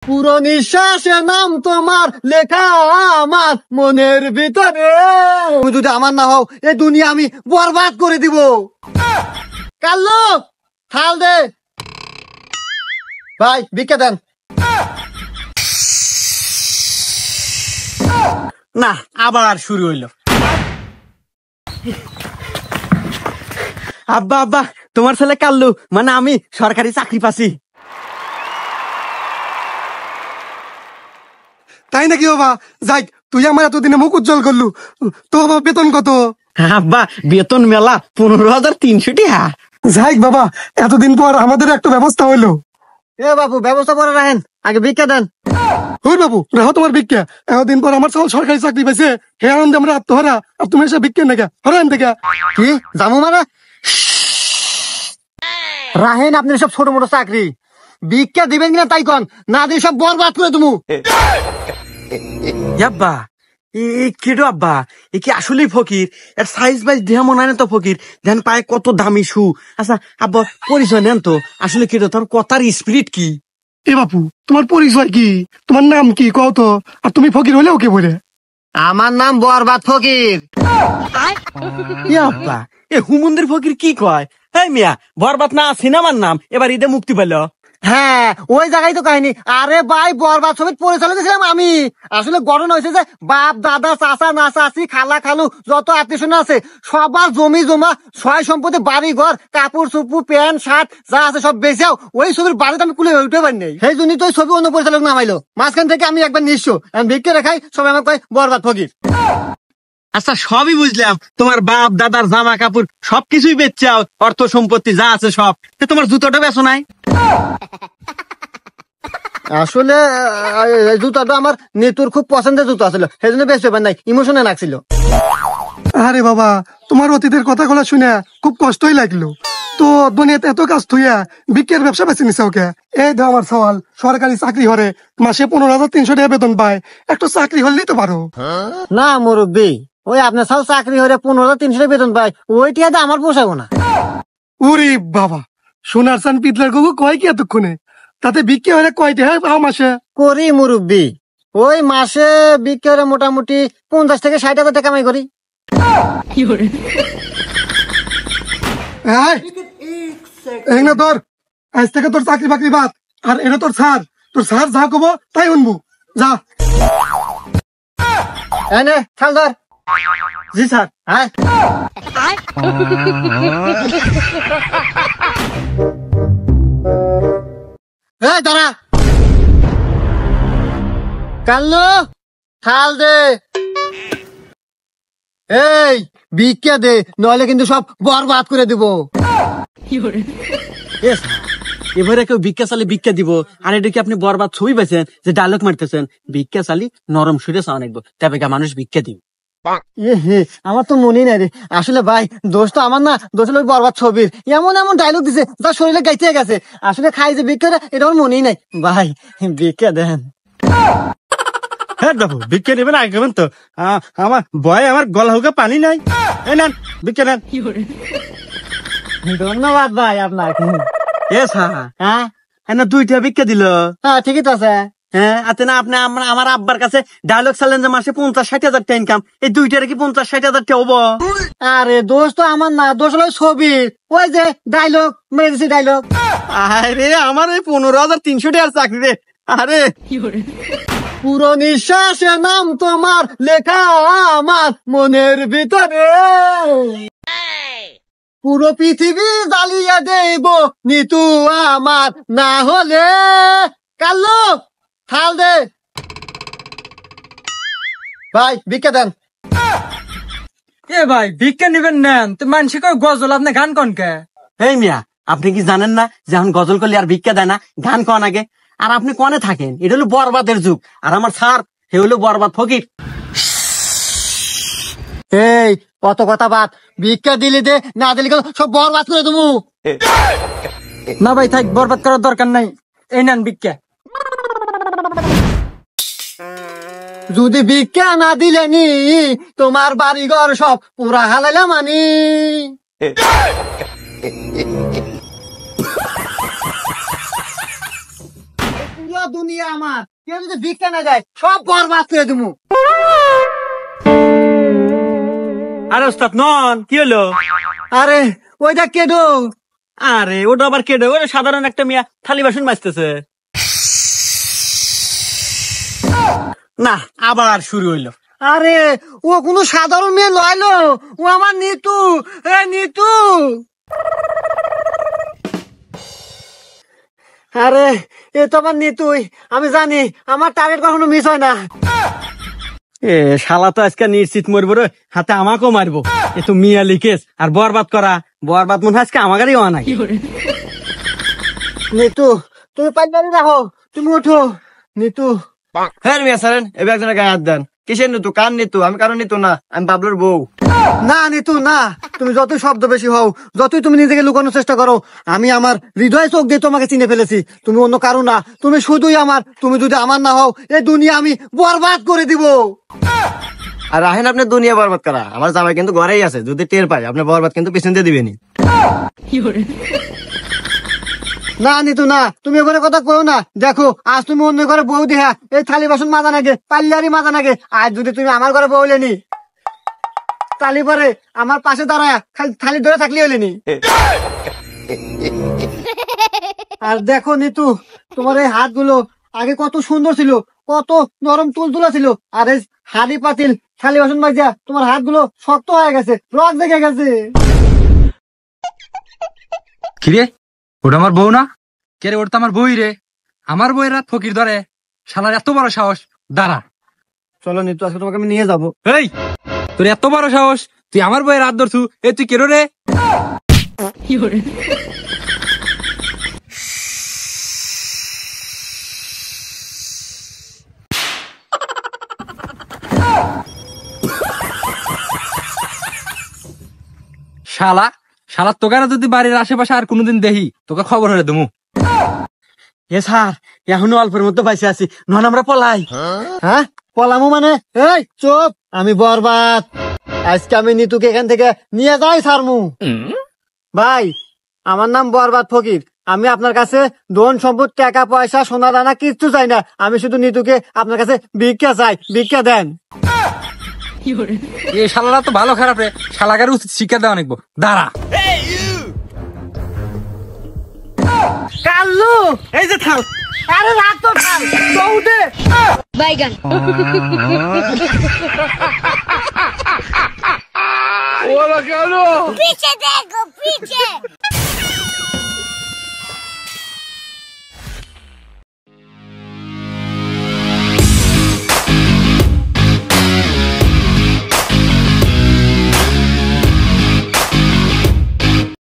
পুরো নিঃশ্বাসের নাম তোমার লেখা আমার মনের ভিতরে। তুমি যদি আমার না হও এই দুনিয়া আমি বরবাদ করে দিব। কাল্লু থাল দে ভাই, ভিক্ষা দেন। না, আবার শুরু হইলো। আব্বা আব্বা, তোমার ছেলে কাল্লু, মানে আমি সরকারি চাকরি পাচ্ছি। তাই নাকি বাবা? যাই, তুই আমার এতদিনে মুখ উজ্জ্বল করলু। তো বাবা বেতন কত? আব্বা বেতন মেলা 15,300 টাকা। যাই বাবা, এতদিন পর আমাদের একটা ব্যবস্থা হইলো। এ বাবু ব্যবস্থা করে রাখেন, আগে ভিক্ষা দেন। ওই বাবু রাহো তোমার ভিক্ষা। এতদিন পর আমার সব সরকারি চাকরি পাইছে, হে আনন্দে আমরা আত্মহারা, আর তুমি এসে ভিক্ষা নাকি হরান থেকে কি জামু মানে রাহেন? আপনি সব ছোট মোটো চাকরি ভিক্ষা দিবেন কিনা তাই কন, না দিয়ে সব বরবাদ করে তুমি। আব্বা কেডো আব্বা, এ কি আসলেই ফকির? এর সাইজ বাইজ দেহ মনে হয় না তো ফকির। ধ্যান পায়ে কত দামি শু। আচ্ছা আব্বা পরিচয় নেন তো, আসলে কেডো তোর কথার স্পিরিট কি? এ বাপু, তোমার পরিচয় কি? তোমার নাম কি কও তো? আর তুমি ফকির হলেও কে বলে? আমার নাম বরবাদ ফকির। আব্বা এ হুমন্দির ফকির কি কয়? এই মিয়া, বরবাদ না সিনেমার নাম এবার ঈদে মুক্তি পেল। হ্যাঁ ওই জায়গায় তো কাহিনী। আরে ভাই বরবাদ ছবির পরিচালক ছিলাম আমি। আসলে ঘটনা হয়েছে যে বাপ দাদা চাচা না চাচি খালা খালু যত আত্মীয় আছে সবার জমি জমা সয় সম্পত্তি বাড়ি ঘর কাপড় চুপু প্যান্ট শার্ট যা আছে সব বেচাও ওই ছবির বাড়িতে আমি কুলে উঠতে পারি নাই। সেই জন্যই তো ওই ছবি অন্য পরিচালক নামাইলো। মাঝখান থেকে আমি একবার নিঃস্ব, আমি ভিক্ষে রেখাই, সবাই আমাকে কয় বরবাদ ফকির। আচ্ছা সবই বুঝলাম, তোমার বাপ দাদার জামা কাপড় সবকিছুই বেচাও, অর্থ সম্পত্তি যা আছে সব। তোমার জুতোটা বেচো নাই? আসলে এই জুতাটা আমার নেতুর খুব পছন্দের জুতো ছিল, সেই জন্য বেশ ব্যাপার নাই, ইমোশনে লাগছিল। আরে বাবা, তোমার অতীতের কথাগুলো শুনে খুব কষ্টই লাগলো। তো দুনিয়াতে এত কাজ থুইয়া বিক্রির ব্যবসা বেছে নিছে ওকে। এই দাও আমার সওয়াল, সরকারি চাকরি হরে মাসে 15,300 টাকা বেতন পায়, একটু চাকরি হলেই তো পারো। না মুরব্বী, ওই আপনার সব চাকরি হয়ে 15,300 বেতন পায়, ওই টিয়াতে আমার পোষাবো না। ওরে বাবা, সোনার চান পিতলার গগু কয় কি এতক্ষণে? তাতে বিক্রি হলে কয়টা হয় পাও মাসে? করি মুরব্বী, ওই মাসে বিক্রি হলে মোটামুটি 50 থেকে 60,000 টাকা কামাই করি। এই না তোর, আজ থেকে তোর চাকরি বাকরি বাদ। আর এটা তোর স্যার, তোর স্যার যা কব তাই শুনবো। যা এনে থাল ধর। জি স্যার। হ্যাঁ এই দাঁড়া, কাল্লু থাল দে। এই ভিক্ষা দে, নইলে কিন্তু সব বরবাদ করে দিব। এবারে কেউ ভিক্ষা চালি ভিক্ষা দিব, আর এটা কি আপনি বরবাদ ছবি পাইছেন যে ডায়লগ মারতেছেন? ভিক্ষা চালি নরম সুরে চাওয়া নাকবো, তবে মানুষ ভিক্ষা দিব। আমার তো মনেই নাই রে। আসলে ভাই দোষ তো আমার না, দোষ হলো বরবাদ ছবির। এমন এমন ডায়লগ দিছে যা শরীরে গাইতে গেছে। আসলে খাই যে ভিক্ষা, এটা আমার মনেই নাই। ভাই ভিক্ষা দেন। হ্যাঁ বাবু ভিক্ষা নেবেন আগে তো, আমার ভয় আমার গলা হুকে পানি নাই। এই নেন ভিক্ষা নেন। ধন্যবাদ ভাই আপনাকে। এ স্যার, হ্যাঁ না 2টা ভিক্ষা দিল। হ্যাঁ ঠিকই তো আছে। হ্যাঁ আতে না আপনি আমার আব্বার কাছে ডায়লগ চালেন যে মাসে 50-60 হাজার টাকা ইনকাম, এই 2টার কি 50-60 হাজার টাকা হবো? আরে দোষ তো আমার না, দোষ হলো ছবি। ওই যে ডায়লগ মেরে দিছি ডায়লগ। আরে আমার ওই 15,300 টাকার চাকরি রে। আরে পুরো নিঃশ্বাসের নাম তোমার লেখা আমার মনের ভিতরে। পুরো পৃথিবী জ্বালিয়ে দেব নিতু আমার না হলে। কাল্লু থাল দে ভাই, ভিক্ষা দেন। এ ভাই ভিক্ষা নিবেন নেন তো, মানুষ কয় গজল, আপনি গান কন কে? এই মিয়া, আপনি কি জানেন না যে এখন গজল করলে আর ভিক্ষা দেয় না, গান কন আগে? আর আপনি কনে থাকেন? এটা হলো বরবাদের যুগ, আর আমার স্যার হে হলো বরবাদ ফকির। এই কত কথা বাদ, ভিক্ষা দিলি দে, না দিলি সব বরবাদ করে দেবো। না ভাই থাক, বরবাদ করার দরকার নাই, এই নেন ভিক্ষা। যদি ভিক্ষা না দিলে নি তোমার বাড়ি ঘর সব পুরা হালাইলাম মানি। পুরো দুনিয়া আমার, কেউ যদি ভিক্ষা না দেয় সব বরবাদ করে দেবো। আরে ওস্তাদ নন, কি হলো? আরে ওইটা কেডো? আরে ওটা আবার কেডে? ওটা সাধারণ একটা মিয়া থালি বাসন মাজতেছে। না, আবার শুরু হইলো। আরে ও কোনো সাধারণ মেয়ে লয়লো, ও আমার নিতু। এ নিতু, আরে এ তো আমার নিতুই। আমি জানি আমার টার্গেট কখনো মিস হয় না। এ শালা তো আজকে নিশ্চিত মরবো রে, হাতে আমাকেও মারবো। এ তো মিয়া লিকেস আর বরবাদ করা, বরবাদ মনে হয় আজকে আমাদেরই হওয়া নাই। নিতু তুমি পাইলারি রাখো, তুমি ওঠো। নিতু, হ্যাঁ মিয়া সারেন, এবার একজনের গায়ে হাত দেন। কিসের নিতু? কার নিতু? আমি কারো নিতু না, আমি বাবলুর বউ। না নিতু না, তুমি যতই শব্দ বেশি হও, যতই তুমি নিজেকে লুকানোর চেষ্টা করো, আমি আমার হৃদয় চোখ দিয়ে তোমাকে চিনে ফেলেছি। তুমি অন্য কারো না, তুমি শুধুই আমার। তুমি যদি আমার না হও, এই দুনিয়া আমি বরবাদ করে দিব। আর রাহেন আপনি দুনিয়া বরবাদ করা, আমার জামাই কিন্তু ঘরেই আছে, যদি টের পাই আপনি বরবাদ কিন্তু পিছন দিয়ে দিবেনি। না নিতু না, তুমি ওখানে কথা কো না। দেখো আজ তুমি অন্য ঘরে বউ দেখা এই থালি বাসন মাজা নাগে, পাল্লারি মাজা নাগে। আজ যদি তুমি আমার ঘরে বউ লেনি, তালি পরে আমার পাশে দাঁড়ায় খালি থালি ধরে থাকলে হলেনি। আর দেখো নিতু, তোমার এই হাতগুলো আগে কত সুন্দর ছিল, কত নরম তুলতুলা ছিল। আর এই হাড়ি পাতিল থালি বাসন মাজিয়া তোমার হাতগুলো শক্ত হয়ে গেছে, রক দেখে গেছে। কিরে, ওটা আমার বউ না? কে রে? ওটা তো আমার বই রে। আমার বইয়ের রাত ফকির ধরে, শালার এত বড় সাহস! দাঁড়া, চলো নিতু, আজকে তোমাকে আমি নিয়ে যাবো। এই তোর এত বড় সাহস, তুই আমার বইয়ের রাত ধরছু? এ তুই কেরো রে? শালা শালা তোকে না যদি বাড়ির আশেপাশে আর কোনোদিন দেখি, তোকে খবর হলে দেবো। এ স্যার, এখনো অল্পের মধ্যে বাইসে আছি, নন আমরা পলাই। হ্যাঁ পলামু মানে? এই চুপ, আমি বরবাদ। আজকে আমি নিতুকে এখান থেকে নিয়ে যাই ছাড়মু। ভাই, আমার নাম বরবাদ ফকির। আমি আপনার কাছে ধন সম্পদ, টাকা পয়সা, সোনা দানা কিচ্ছু চাই না। আমি শুধু নিতুকে আপনার কাছে ভিক্ষা চাই, ভিক্ষা দেন। এই শালারা তো ভালো খারাপ রে, শালাকার উচিত শিক্ষা দেওয়া অনেক। দাঁড়া, কাল্লু, এই যে থাল। আরে রাত তো থাল, দৌড়ে বাইগান पीछे देखो पीछे